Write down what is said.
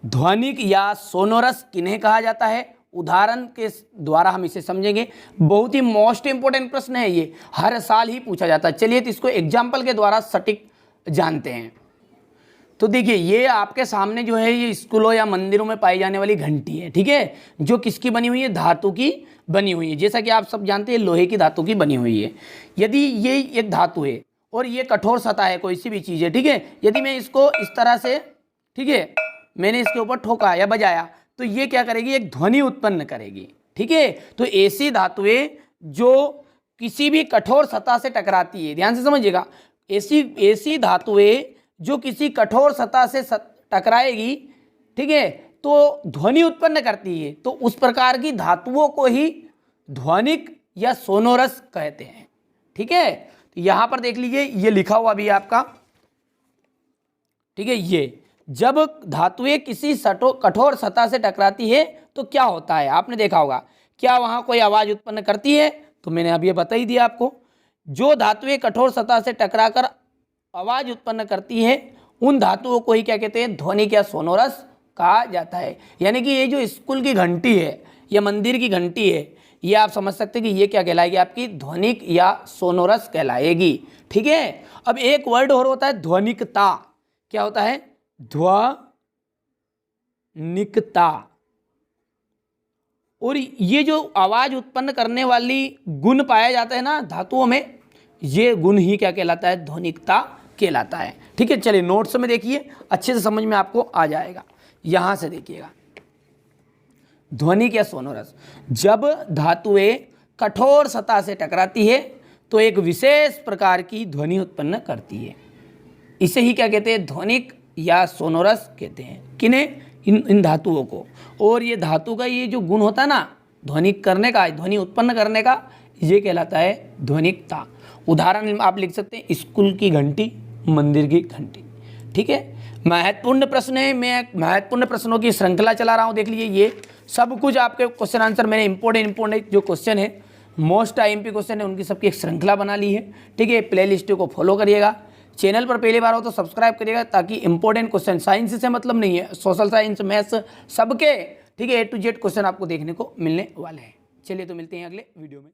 ध्वनिक या सोनोरस किन्हें कहा जाता है, उदाहरण के द्वारा हम इसे समझेंगे। बहुत ही मोस्ट इंपोर्टेंट प्रश्न है ये, हर साल ही पूछा जाता है। चलिए तो इसको एग्जाम्पल के द्वारा सटीक जानते हैं। तो देखिए ये आपके सामने जो है ये स्कूलों या मंदिरों में पाई जाने वाली घंटी है, ठीक है, जो किसकी बनी हुई है, धातु की बनी हुई है। जैसा कि आप सब जानते हैं लोहे की धातु की बनी हुई है। यदि ये एक धातु है और ये कठोर सतह है, कोई सी भी चीज़ है, ठीक है, यदि मैं इसको इस तरह से, ठीक है, मैंने इसके ऊपर ठोका या बजाया तो ये क्या करेगी, एक ध्वनि उत्पन्न करेगी, ठीक है। तो ऐसी धातुएं जो किसी भी कठोर सतह से टकराती है, ध्यान से समझिएगा, ऐसी धातुएं जो किसी कठोर सतह से टकराएगी, ठीक है, तो ध्वनि उत्पन्न करती है, तो उस प्रकार की धातुओं को ही ध्वनिक या सोनोरस कहते हैं, ठीक है। तो यहां पर देख लीजिए ये लिखा हुआ भी है आपका, ठीक है। ये जब धातुएं किसी कठोर सतह से टकराती है तो क्या होता है, आपने देखा होगा, क्या वहां कोई आवाज उत्पन्न करती है, तो मैंने अभी बता ही दिया आपको। जो धातुएं कठोर सतह से टकराकर आवाज उत्पन्न करती है उन धातुओं को ही क्या कहते हैं, ध्वनिक या सोनोरस कहा जाता है। यानी कि ये जो स्कूल की घंटी है या मंदिर की घंटी है, ये आप समझ सकते हैं कि ये क्या कहलाएगी, आपकी ध्वनिक या सोनोरस कहलाएगी, ठीक है। अब एक वर्ड और होता है ध्वनिकता। क्या होता है, ध्वनिकता। और ये जो आवाज उत्पन्न करने वाली गुण पाया जाता है ना धातुओं में, ये गुण ही क्या कहलाता है, ध्वनिकता कहलाता है, ठीक है। चलिए नोट्स में देखिए, अच्छे से समझ में आपको आ जाएगा। यहां से देखिएगा, ध्वनिक या सोनोरस, जब धातुएं कठोर सतह से टकराती है तो एक विशेष प्रकार की ध्वनि उत्पन्न करती है, इसे ही क्या कहते हैं, ध्वनिक या सोनोरस कहते हैं। किन्हें, इन धातुओं को। और ये धातु का ये जो गुण होता है ना, ध्वनिक करने का, ध्वनि उत्पन्न करने का, ये कहलाता है ध्वनिकता। उदाहरण आप लिख सकते हैं, स्कूल की घंटी, मंदिर की घंटी, ठीक है। महत्वपूर्ण प्रश्न है, मैं महत्वपूर्ण प्रश्नों की श्रृंखला चला रहा हूँ। देख लीजिए ये सब कुछ आपके क्वेश्चन आंसर मैंने इंपॉर्टेंट जो क्वेश्चन है, मोस्ट आईएमपी क्वेश्चन है, उनकी सबकी एक श्रृंखला बना ली है, ठीक है। प्ले लिस्ट को फॉलो करिएगा। चैनल पर पहली बार हो तो सब्सक्राइब करिएगा, ताकि इंपॉर्टेंट क्वेश्चन, साइंस से मतलब नहीं है, सोशल साइंस, मैथ्स, सबके, ठीक है, A to Z क्वेश्चन आपको देखने को मिलने वाले हैं। चलिए तो मिलते हैं अगले वीडियो में।